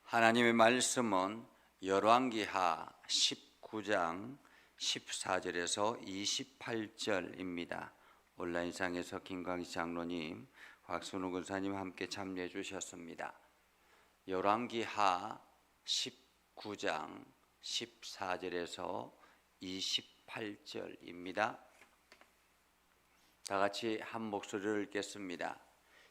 하나님의 말씀은 열왕기하 19장 14절에서 28절입니다. 온라인상에서 김광희 장로님, 곽순우 권사님 함께 참여해 주셨습니다. 열왕기하 19장 14절에서 28절입니다. 다 같이 한 목소리를 읽겠습니다.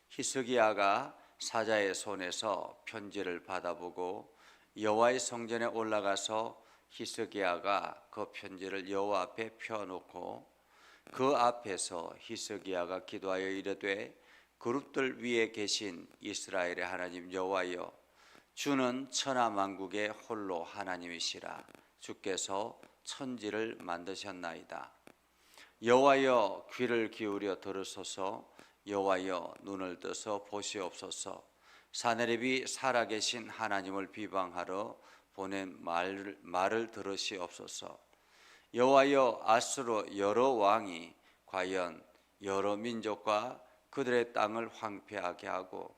히스기야가 사자의 손에서 편지를 받아보고 여호와의 성전에 올라가서 히스기야가 그 편지를 여호와 앞에 펴놓고 그 앞에서 히스기야가 기도하여 이르되 그룹들 위에 계신 이스라엘의 하나님 여호와여, 주는 천하만국의 홀로 하나님이시라. 주께서 천지를 만드셨나이다. 여호와여, 귀를 기울여 들으소서. 여호와여, 눈을 떠서 보시옵소서. 사내립이 살아계신 하나님을 비방하러 보낸 말을 들으시옵소서. 여호와여, 아수르 여러 왕이 과연 여러 민족과 그들의 땅을 황폐하게 하고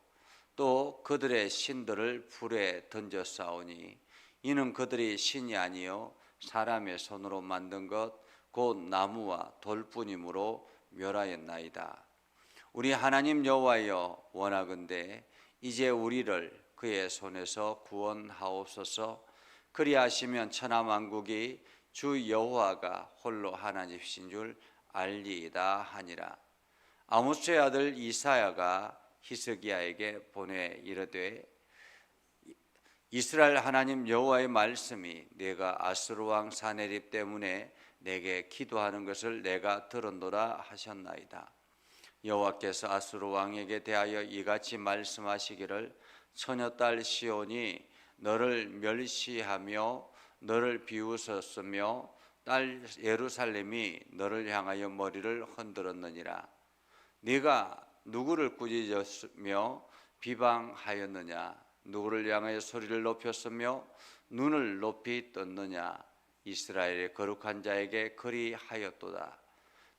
또 그들의 신들을 불에 던져 싸우니 이는 그들이 신이 아니요 사람의 손으로 만든 것 곧 나무와 돌뿐이므로 멸하였나이다. 우리 하나님 여호와여, 원하건대 이제 우리를 그의 손에서 구원하옵소서. 그리하시면 천하만국이 주 여호와가 홀로 하나님이신 줄 알리이다 하니라. 아모스의 아들 이사야가 히스기야에게 보내 이르되 이스라엘 하나님 여호와의 말씀이 내가 아수르 왕 사내립 때문에 내게 기도하는 것을 내가 들었노라 하셨나이다. 여호와께서 아수르 왕에게 대하여 이같이 말씀하시기를 처녀딸 시온이 너를 멸시하며 너를 비웃었으며 딸 예루살렘이 너를 향하여 머리를 흔들었느니라. 네가 누구를 꾸짖었으며 비방하였느냐? 누구를 향하여 소리를 높였으며 눈을 높이 떴느냐? 이스라엘의 거룩한 자에게 그리하였도다.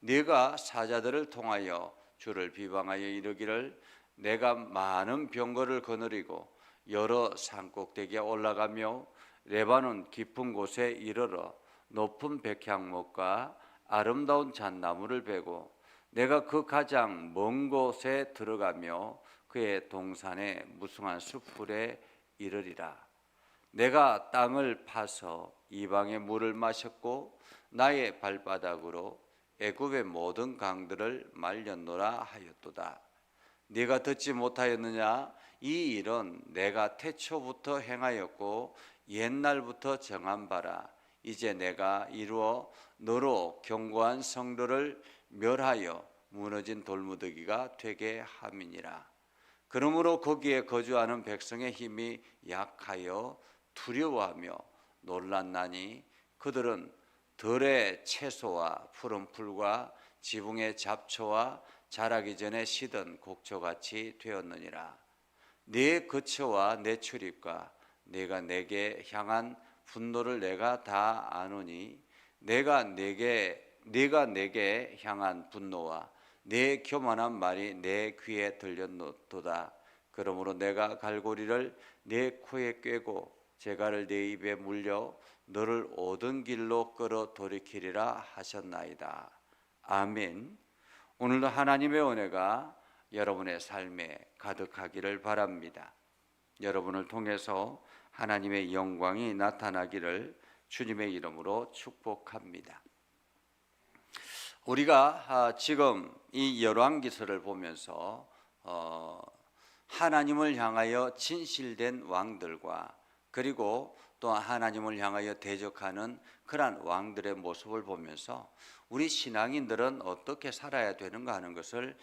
네가 사자들을 통하여 주를 비방하여 이르기를 내가 많은 병거를 거느리고 여러 산꼭대기에 올라가며 레바논 깊은 곳에 이르러 높은 백향목과 아름다운 잣나무를 베고 내가 그 가장 먼 곳에 들어가며 그의 동산에 무성한 숲풀에 이르리라. 내가 땅을 파서 이방의 물을 마셨고 나의 발바닥으로 애굽의 모든 강들을 말렸노라 하였도다. 네가 듣지 못하였느냐? 이 일은 내가 태초부터 행하였고 옛날부터 정한 바라. 이제 내가 이루어 너로 견고한 성들을 멸하여 무너진 돌무더기가 되게 함이니라. 그러므로 거기에 거주하는 백성의 힘이 약하여 두려워하며 놀랐나니 그들은 들의 채소와 푸른 풀과 지붕의 잡초와 자라기 전에 시든 곡초같이 되었느니라. 네 거처와 내 출입과 네가 내게 향한 분노를 내가 다 아노니 네가 내게 향한 분노와 내 교만한 말이 내 귀에 들렸도다. 그러므로 내가 갈고리를 내 코에 꿰고 재갈을 내 입에 물려 너를 오던 길로 끌어 돌이키리라 하셨나이다. 아멘. 오늘도 하나님의 은혜가 여러분의 삶에 가득하기를 바랍니다. 여러분을 통해서 하나님의 영광이 나타나기를 주님의 이름으로 축복합니다. 우리가 지금 이 열왕기서를 보면서 하나님을 향하여 진실된 왕들과 그리고 또 하나님을 향하여 대적하는 그러한 왕들의 모습을 보면서 우리 신앙인들은 어떻게 살아야 되는가 하는 것을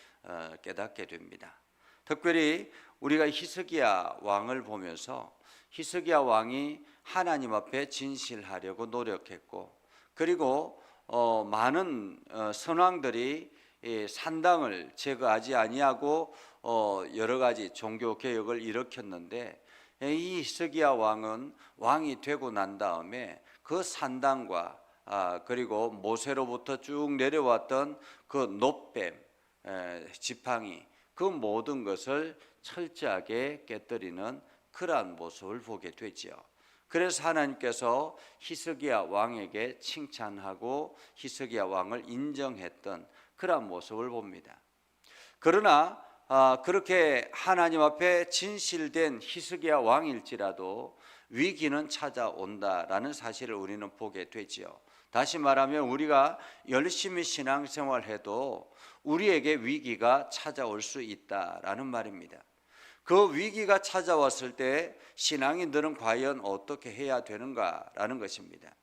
깨닫게 됩니다. 특별히 우리가 히스기야 왕을 보면서 히스기야 왕이 하나님 앞에 진실하려고 노력했고 그리고 많은 선왕들이 산당을 제거하지 아니하고 여러 가지 종교 개혁을 일으켰는데 이 히스기야 왕은 왕이 되고 난 다음에 그 산당과 그리고 모세로부터 쭉 내려왔던 그 놋뱀 지팡이 그 모든 것을 철저하게 깨뜨리는 그러한 모습을 보게 되지요. 그래서 하나님께서 히스기야 왕에게 칭찬하고 히스기야 왕을 인정했던 그러한 모습을 봅니다. 그러나 그렇게 하나님 앞에 진실된 히스기야 왕일지라도 위기는 찾아온다라는 사실을 우리는 보게 되지요. 다시 말하면 우리가 열심히 신앙생활해도 우리에게 위기가 찾아올 수 있다라는 말입니다. 그 위기가 찾아왔을 때 신앙인들은 과연 어떻게 해야 되는가라는 것입니다.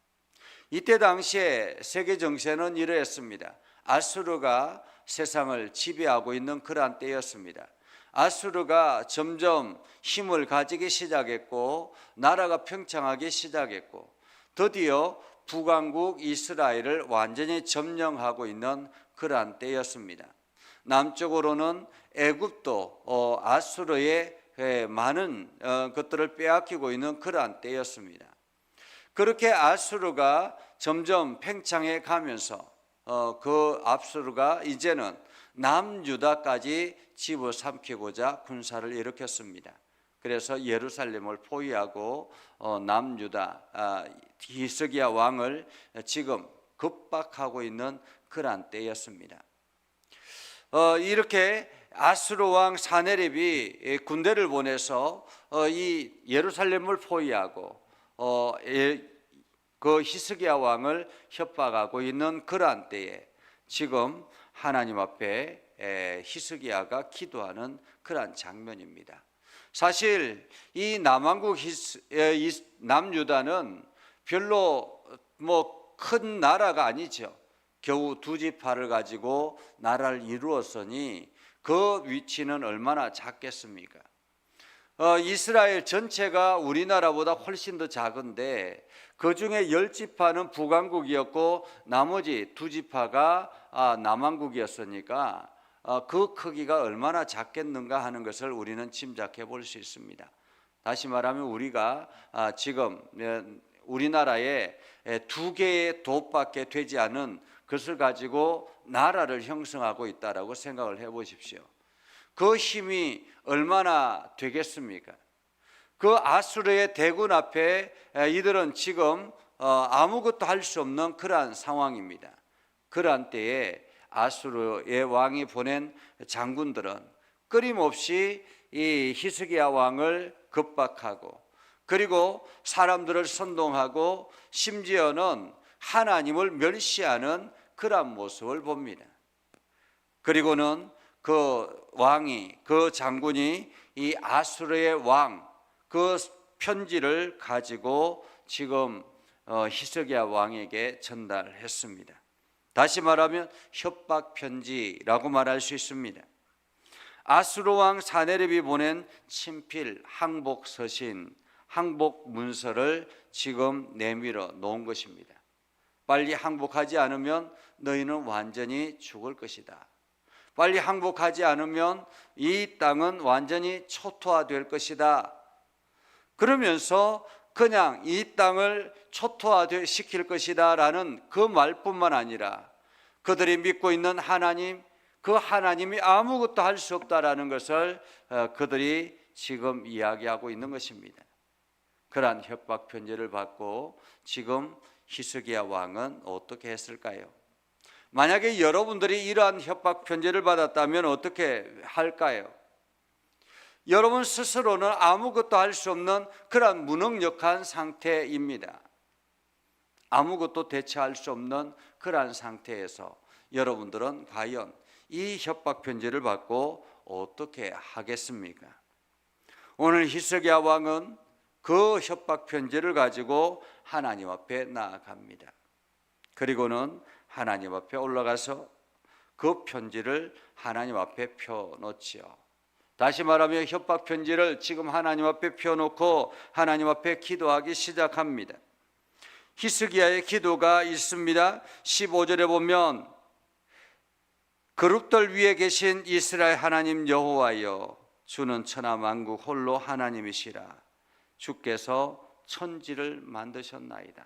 이때 당시에 세계 정세는 이러했습니다. 아수르가 세상을 지배하고 있는 그러한 때였습니다. 아수르가 점점 힘을 가지기 시작했고 나라가 팽창하기 시작했고 드디어 북왕국 이스라엘을 완전히 점령하고 있는 그러한 때였습니다. 남쪽으로는 애굽도 아수르의 많은 것들을 빼앗기고 있는 그러한 때였습니다. 그렇게 아수르가 점점 팽창해 가면서 그 아수르가 이제는 남유다까지 집어삼키고자 군사를 일으켰습니다. 그래서 예루살렘을 포위하고 남유다 히스기야 왕을 지금 급박하고 있는 그러한 때였습니다. 이렇게 아수르 왕 사네립이 군대를 보내서 이 예루살렘을 포위하고 그 히스기야 왕을 협박하고 있는 그러한 때에 지금 하나님 앞에 히스기야가 기도하는 그러한 장면입니다. 사실 이 남왕국 남유다는 별로 큰 나라가 아니죠. 겨우 두 지파를 가지고 나라를 이루었으니 그 위치는 얼마나 작겠습니까? 이스라엘 전체가 우리나라보다 훨씬 더 작은데 그 중에 10지파는 북왕국이었고 나머지 두 지파가 남왕국이었으니까 그 크기가 얼마나 작겠는가 하는 것을 우리는 짐작해 볼 수 있습니다. 다시 말하면 우리가 지금 우리나라에 두 개의 도밖에 되지 않은 것을 가지고 나라를 형성하고 있다라고 생각을 해 보십시오. 그 힘이 얼마나 되겠습니까? 그 아수르의 대군 앞에 이들은 지금 아무것도 할 수 없는 그러한 상황입니다. 그러한 때에 아수르의 왕이 보낸 장군들은 끊임없이 이 히스기야 왕을 급박하고 그리고 사람들을 선동하고 심지어는 하나님을 멸시하는 그러한 모습을 봅니다. 그리고는 그 왕이 그 장군이 이 아수르의 왕 그 편지를 가지고 지금 히스기야 왕에게 전달했습니다. 다시 말하면 협박 편지라고 말할 수 있습니다. 아수르 왕 사네립이 보낸 친필 항복 서신, 항복 문서를 지금 내밀어 놓은 것입니다. 빨리 항복하지 않으면 너희는 완전히 죽을 것이다. 빨리 항복하지 않으면 이 땅은 완전히 초토화될 것이다. 그러면서 그냥 이 땅을 초토화시킬 것이다 라는 그 말뿐만 아니라 그들이 믿고 있는 하나님, 그 하나님이 아무것도 할 수 없다라는 것을 그들이 지금 이야기하고 있는 것입니다. 그러한 협박 편지를 받고 지금 히스기야 왕은 어떻게 했을까요? 만약에 여러분들이 이러한 협박 편지를 받았다면 어떻게 할까요? 여러분 스스로는 아무것도 할 수 없는 그러한 무능력한 상태입니다. 아무것도 대처할 수 없는 그러한 상태에서 여러분들은 과연 이 협박 편지를 받고 어떻게 하겠습니까? 오늘 히스기야 왕은 그 협박 편지를 가지고 하나님 앞에 나아갑니다. 그리고는 하나님 앞에 올라가서 그 편지를 하나님 앞에 펴놓지요. 다시 말하면 협박 편지를 지금 하나님 앞에 펴놓고 하나님 앞에 기도하기 시작합니다. 히스기야의 기도가 있습니다. 15절에 보면 그룹들 위에 계신 이스라엘 하나님 여호와여, 주는 천하 만국 홀로 하나님이시라. 주께서 천지를 만드셨나이다.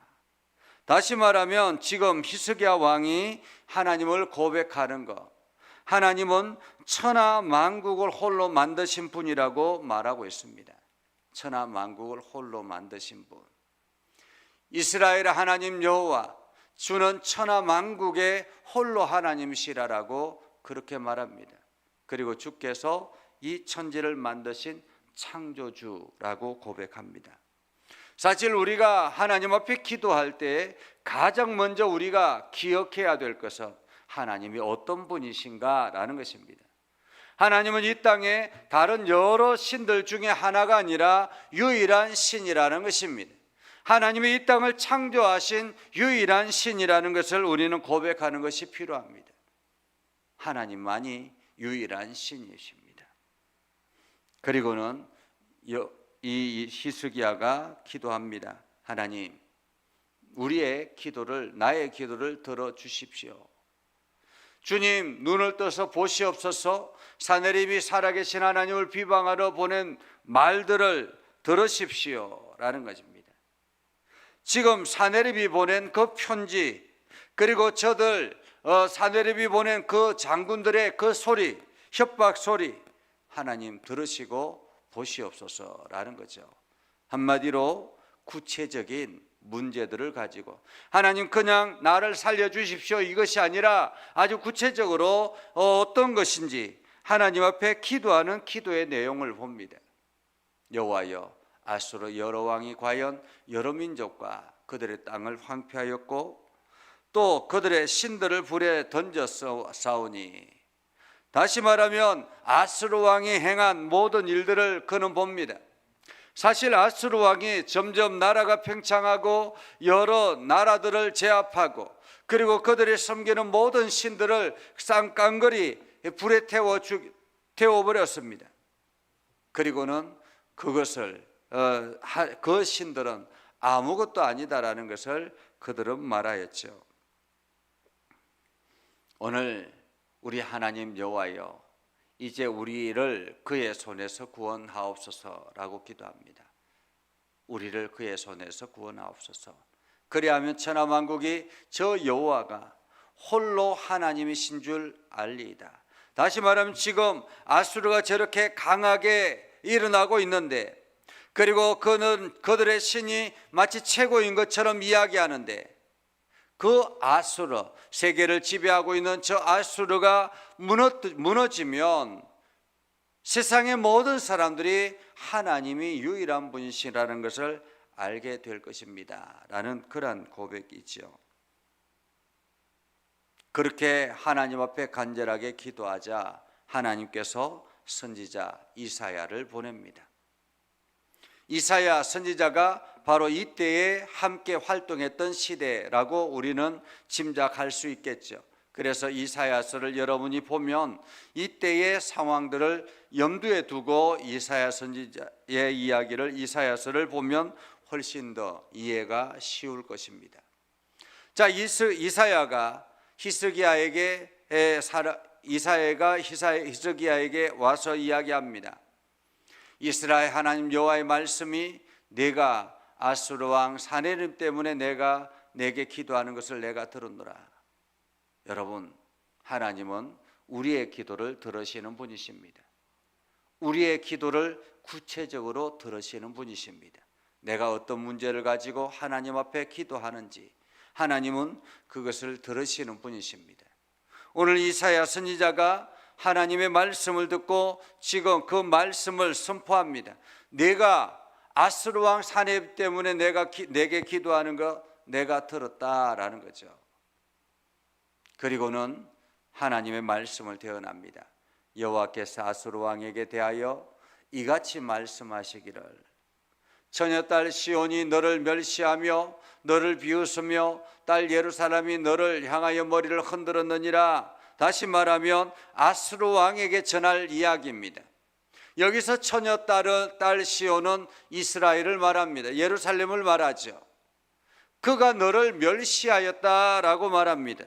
다시 말하면 지금 히스기야 왕이 하나님을 고백하는 것, 하나님은 천하 만국을 홀로 만드신 분이라고 말하고 있습니다. 천하 만국을 홀로 만드신 분, 이스라엘 하나님 여호와 주는 천하 만국의 홀로 하나님이시라라고 그렇게 말합니다. 그리고 주께서 이 천지를 만드신 창조주라고 고백합니다. 사실 우리가 하나님 앞에 기도할 때 가장 먼저 우리가 기억해야 될 것은 하나님이 어떤 분이신가라는 것입니다. 하나님은 이 땅에 다른 여러 신들 중에 하나가 아니라 유일한 신이라는 것입니다. 하나님이 이 땅을 창조하신 유일한 신이라는 것을 우리는 고백하는 것이 필요합니다. 하나님만이 유일한 신이십니다. 그리고는 이 히스기야가 기도합니다. 하나님, 우리의 기도를, 나의 기도를 들어주십시오. 주님, 눈을 떠서 보시옵소서. 사내립이 살아계신 하나님을 비방하러 보낸 말들을 들으십시오 라는 것입니다. 지금 사내립이 보낸 그 편지, 그리고 저들 사내립이 보낸 그 장군들의 그 소리, 협박 소리, 하나님 들으시고 보시옵소서라는 거죠. 한마디로 구체적인 문제들을 가지고 하나님 그냥 나를 살려주십시오 이것이 아니라 아주 구체적으로 어떤 것인지 하나님 앞에 기도하는 기도의 내용을 봅니다. 여호와여, 아수르 여러 왕이 과연 여러 민족과 그들의 땅을 황폐하였고 또 그들의 신들을 불에 던져 싸우니, 다시 말하면 아수르 왕이 행한 모든 일들을 그는 봅니다. 사실 아수르 왕이 점점 나라가 팽창하고 여러 나라들을 제압하고 그리고 그들이 섬기는 모든 신들을 깡그리 불에 태워버렸습니다. 그리고는 그것을 그 신들은 아무것도 아니다라는 것을 그들은 말하였죠. 오늘 우리 하나님 여호와여, 이제 우리를 그의 손에서 구원하옵소서라고 기도합니다. 우리를 그의 손에서 구원하옵소서. 그리하면 천하만국이 저 여호와가 홀로 하나님이신 줄 알리이다. 다시 말하면 지금 아수르가 저렇게 강하게 일어나고 있는데, 그리고 그들의 신이 마치 최고인 것처럼 이야기하는데, 그 아수르, 세계를 지배하고 있는 저 아수르가 무너지면 세상의 모든 사람들이 하나님이 유일한 분이시라는 것을 알게 될 것입니다 라는 그런 고백이죠. 그렇게 하나님 앞에 간절하게 기도하자 하나님께서 선지자 이사야를 보냅니다. 이사야 선지자가 바로 이때에 함께 활동했던 시대라고 우리는 짐작할 수 있겠죠. 그래서 이사야서를 여러분이 보면 이때의 상황들을 염두에 두고 이사야 선지자의 이야기를, 이사야서를 보면 훨씬 더 이해가 쉬울 것입니다. 자, 이사야가 히스기야에게 와서 이야기합니다. 이스라엘 하나님 여호와의 말씀이 내가 아수르 왕 사내립 때문에 내가 내게 기도하는 것을 내가 들었노라. 여러분, 하나님은 우리의 기도를 들으시는 분이십니다. 우리의 기도를 구체적으로 들으시는 분이십니다. 내가 어떤 문제를 가지고 하나님 앞에 기도하는지 하나님은 그것을 들으시는 분이십니다. 오늘 이사야 선지자가 하나님의 말씀을 듣고 지금 그 말씀을 선포합니다. 내가 아수르 왕 사내립 때문에 내게 기도하는 거 내가 들었다라는 거죠. 그리고는 하나님의 말씀을 대언합니다. 여호와께서 아수르 왕에게 대하여 이같이 말씀하시기를, 처녀딸 시온이 너를 멸시하며 너를 비웃으며 딸 예루살렘이 너를 향하여 머리를 흔들었느니라. 다시 말하면 아수르 왕에게 전할 이야기입니다. 여기서 처녀딸 시온은 이스라엘을 말합니다. 예루살렘을 말하죠. 그가 너를 멸시하였다라고 말합니다.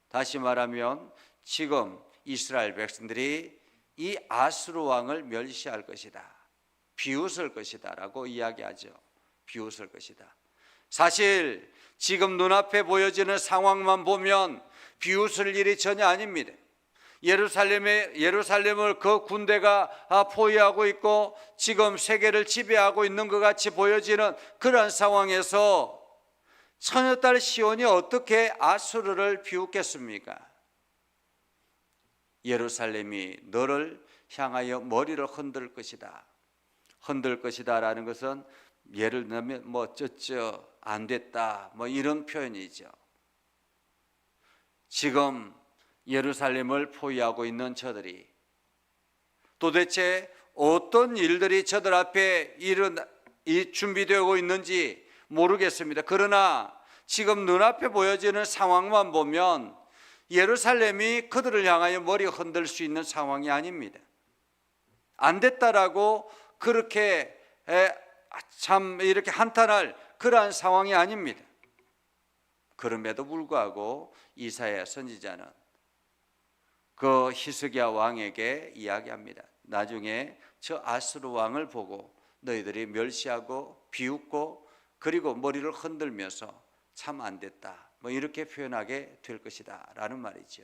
다시 말하면 지금 이스라엘 백성들이 이 아수르 왕을 멸시할 것이다, 비웃을 것이다 라고 이야기하죠. 비웃을 것이다. 사실 지금 눈앞에 보여지는 상황만 보면 비웃을 일이 전혀 아닙니다. 예루살렘을 그 군대가 포위하고 있고 지금 세계를 지배하고 있는 것 같이 보여지는 그런 상황에서 처녀딸 시온이 어떻게 아수르를 비웃겠습니까? 예루살렘이 너를 향하여 머리를 흔들 것이다. 흔들 것이다 라는 것은 예를 들면 안 됐다 이런 표현이죠. 지금 예루살렘을 포위하고 있는 저들이 도대체 어떤 일들이 저들 앞에 준비되고 있는지 모르겠습니다. 그러나 지금 눈앞에 보여지는 상황만 보면 예루살렘이 그들을 향하여 머리 흔들 수 있는 상황이 아닙니다. 안 됐다라고 그렇게 참 이렇게 한탄할 그러한 상황이 아닙니다. 그럼에도 불구하고 이사야 선지자는 그 히스기야 왕에게 이야기합니다. 나중에 저 아수르 왕을 보고 너희들이 멸시하고 비웃고 그리고 머리를 흔들면서 참 안 됐다 이렇게 표현하게 될 것이다 라는 말이죠.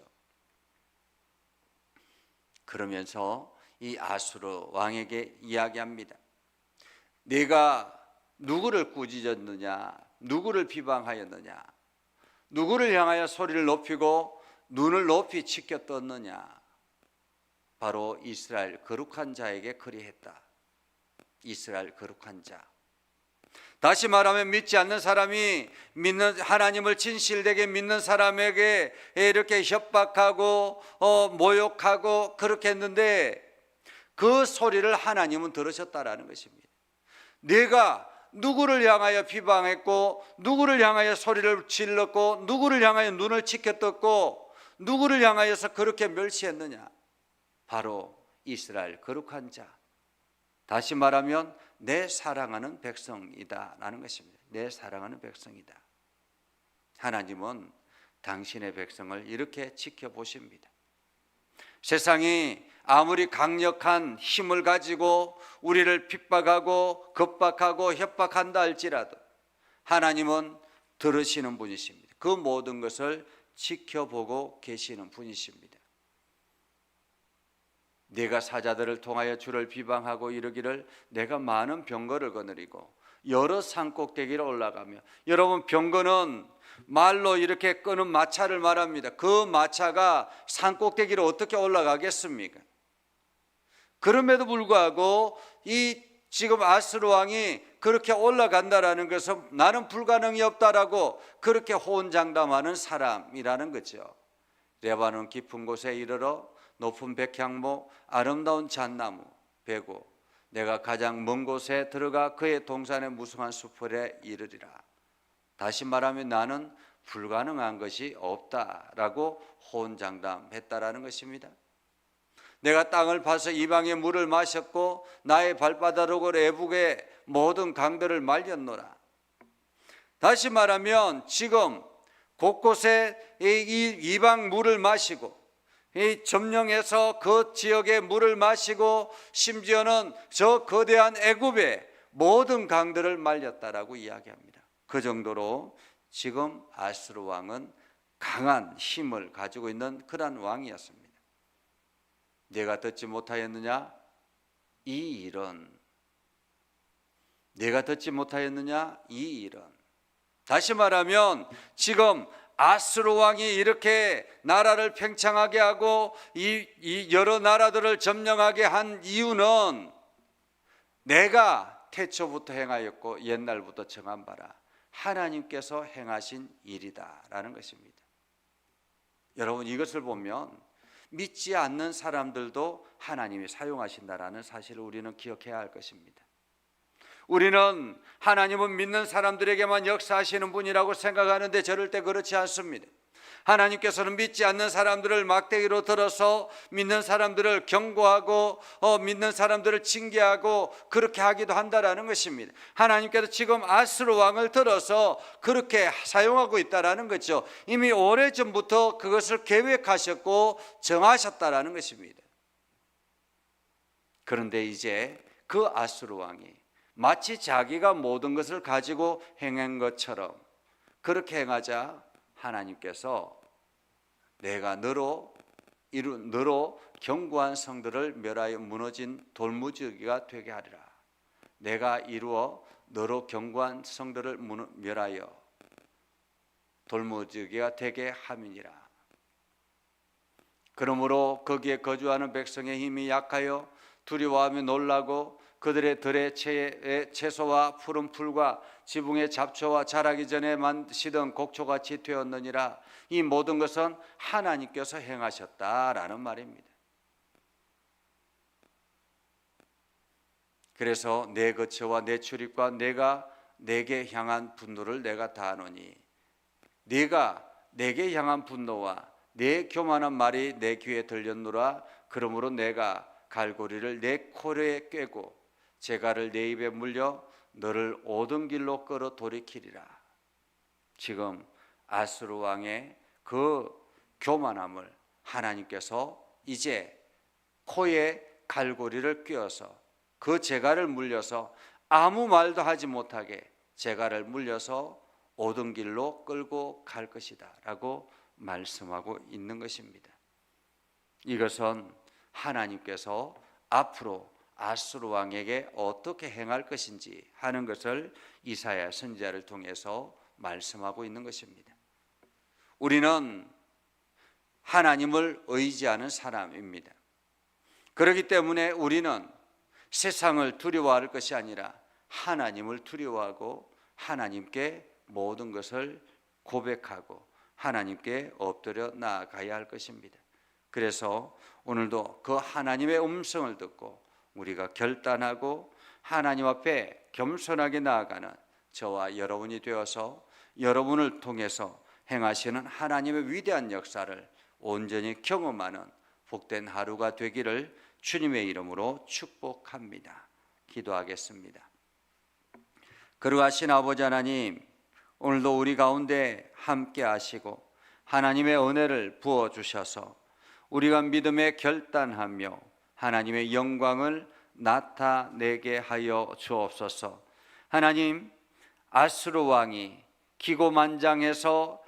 그러면서 이 아수르 왕에게 이야기합니다. 네가 누구를 꾸짖었느냐, 누구를 비방하였느냐, 누구를 향하여 소리를 높이고 눈을 높이 치켜 떴느냐. 바로 이스라엘 거룩한 자에게 그리했다. 이스라엘 거룩한 자. 다시 말하면 믿지 않는 사람이 믿는 하나님을 진실되게 믿는 사람에게 이렇게 협박하고 모욕하고 그렇게 했는데 그 소리를 하나님은 들으셨다라는 것입니다. 네가 누구를 향하여 비방했고 누구를 향하여 소리를 질렀고 누구를 향하여 눈을 치켜떴고 누구를 향하여서 그렇게 멸시했느냐. 바로 이스라엘 거룩한 자. 다시 말하면 내 사랑하는 백성이다 라는 것입니다. 내 사랑하는 백성이다. 하나님은 당신의 백성을 이렇게 지켜보십니다. 세상이 아무리 강력한 힘을 가지고 우리를 핍박하고 겁박하고 협박한다 할지라도 하나님은 들으시는 분이십니다. 그 모든 것을 지켜보고 계시는 분이십니다. 네가 사자들을 통하여 주를 비방하고 이르기를 내가 많은 병거를 거느리고 여러 산꼭대기를 올라가며, 여러분 병거는 말로 이렇게 끄는 마차를 말합니다. 그 마차가 산꼭대기를 어떻게 올라가겠습니까? 그럼에도 불구하고 이 지금 아수르 왕이 그렇게 올라간다라는 것은 나는 불가능이 없다라고 그렇게 호언장담하는 사람이라는 거죠. 레바논 깊은 곳에 이르러 높은 백향목 아름다운 잣나무 베고 내가 가장 먼 곳에 들어가 그의 동산의 무성한 수풀에 이르리라. 다시 말하면 나는 불가능한 것이 없다라고 호언장담했다라는 것입니다. 내가 땅을 파서 이방의 물을 마셨고 나의 발바닥으로 애북의 모든 강들을 말렸노라. 다시 말하면 지금 곳곳에 이 이방 물을 마시고 이 점령해서 그 지역의 물을 마시고 심지어는 저 거대한 애굽의 모든 강들을 말렸다라고 이야기합니다. 그 정도로 지금 아수르 왕은 강한 힘을 가지고 있는 그러한 왕이었습니다. 내가 듣지 못하였느냐? 이 일은 내가 듣지 못하였느냐? 이 일은 다시 말하면 지금 아수르 왕이 이렇게 나라를 팽창하게 하고 이 여러 나라들을 점령하게 한 이유는 내가 태초부터 행하였고 옛날부터 정한 바라 하나님께서 행하신 일이다라는 것입니다. 여러분 이것을 보면 믿지 않는 사람들도 하나님이 사용하신다라는 사실을 우리는 기억해야 할 것입니다. 우리는 하나님은 믿는 사람들에게만 역사하시는 분이라고 생각하는데 절대 그렇지 않습니다. 하나님께서는 믿지 않는 사람들을 막대기로 들어서 믿는 사람들을 경고하고 믿는 사람들을 징계하고 그렇게 하기도 한다라는 것입니다. 하나님께서 지금 아수르 왕을 들어서 그렇게 사용하고 있다라는 거죠. 이미 오래전부터 그것을 계획하셨고 정하셨다라는 것입니다. 그런데 이제 그 아수르 왕이 마치 자기가 모든 것을 가지고 행한 것처럼 그렇게 행하자 하나님께서 내가 너로 너로 견고한 성들을 멸하여 무너진 돌무지기가 되게 하리라. 내가 이루어 너로 견고한 성들을 멸하여 돌무지기가 되게 함이니라. 그러므로 거기에 거주하는 백성의 힘이 약하여 두려워하며 놀라고 그들의 들의 채소와 푸른 풀과 지붕의 잡초와 자라기 전에 만드시던 곡초같이 되었느니라. 이 모든 것은 하나님께서 행하셨다라는 말입니다. 그래서 내 거처와 내 출입과 내가 내게 향한 분노를 내가 다하노니, 네가 내게 향한 분노와 내 교만한 말이 내 귀에 들렸노라. 그러므로 내가 갈고리를 내 코에 꿰고 재갈을 내 입에 물려 너를 오던 길로 끌어 돌이키리라. 지금 아수르 왕의 그 교만함을 하나님께서 이제 코에 갈고리를 꿰어서 그 재갈을 물려서 아무 말도 하지 못하게 재갈을 물려서 오던 길로 끌고 갈 것이다 라고 말씀하고 있는 것입니다. 이것은 하나님께서 앞으로 아수르 왕에게 어떻게 행할 것인지 하는 것을 이사야 선지자를 통해서 말씀하고 있는 것입니다. 우리는 하나님을 의지하는 사람입니다. 그렇기 때문에 우리는 세상을 두려워할 것이 아니라 하나님을 두려워하고 하나님께 모든 것을 고백하고 하나님께 엎드려 나아가야 할 것입니다. 그래서 오늘도 그 하나님의 음성을 듣고 우리가 결단하고 하나님 앞에 겸손하게 나아가는 저와 여러분이 되어서 여러분을 통해서 행하시는 하나님의 위대한 역사를 온전히 경험하는 복된 하루가 되기를 주님의 이름으로 축복합니다. 기도하겠습니다. 거룩하신 아버지 하나님, 오늘도 우리 가운데 함께 하시고 하나님의 은혜를 부어주셔서 우리가 믿음에 결단하며 하나님의 영광을 나타내게 하여 주옵소서. 하나님, 아수르 왕이 기고만장해서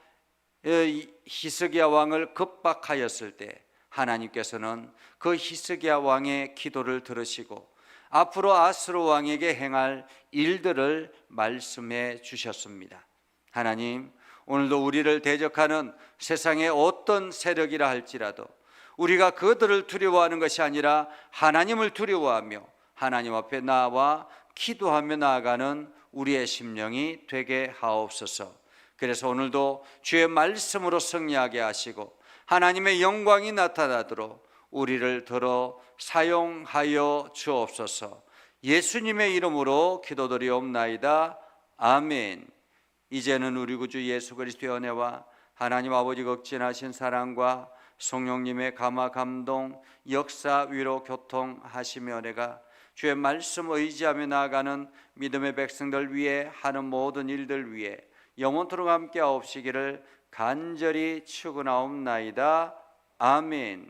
히스기야 왕을 급박하였을 때 하나님께서는 그 히스기야 왕의 기도를 들으시고 앞으로 아수르 왕에게 행할 일들을 말씀해 주셨습니다. 하나님, 오늘도 우리를 대적하는 세상의 어떤 세력이라 할지라도 우리가 그들을 두려워하는 것이 아니라 하나님을 두려워하며 하나님 앞에 나와 기도하며 나아가는 우리의 심령이 되게 하옵소서. 그래서 오늘도 주의 말씀으로 승리하게 하시고 하나님의 영광이 나타나도록 우리를 들어 사용하여 주옵소서. 예수님의 이름으로 기도드리옵나이다. 아멘. 이제는 우리 구주 예수 그리스도의 은혜와 하나님 아버지 극진하신 사랑과 성령님의 감화 감동 역사 위로 교통하시며 은혜가 주의 말씀 의지하며 나아가는 믿음의 백성들 위해 하는 모든 일들 위해 영원토록 함께 하옵시기를 간절히 축원하옵나이다. 아멘.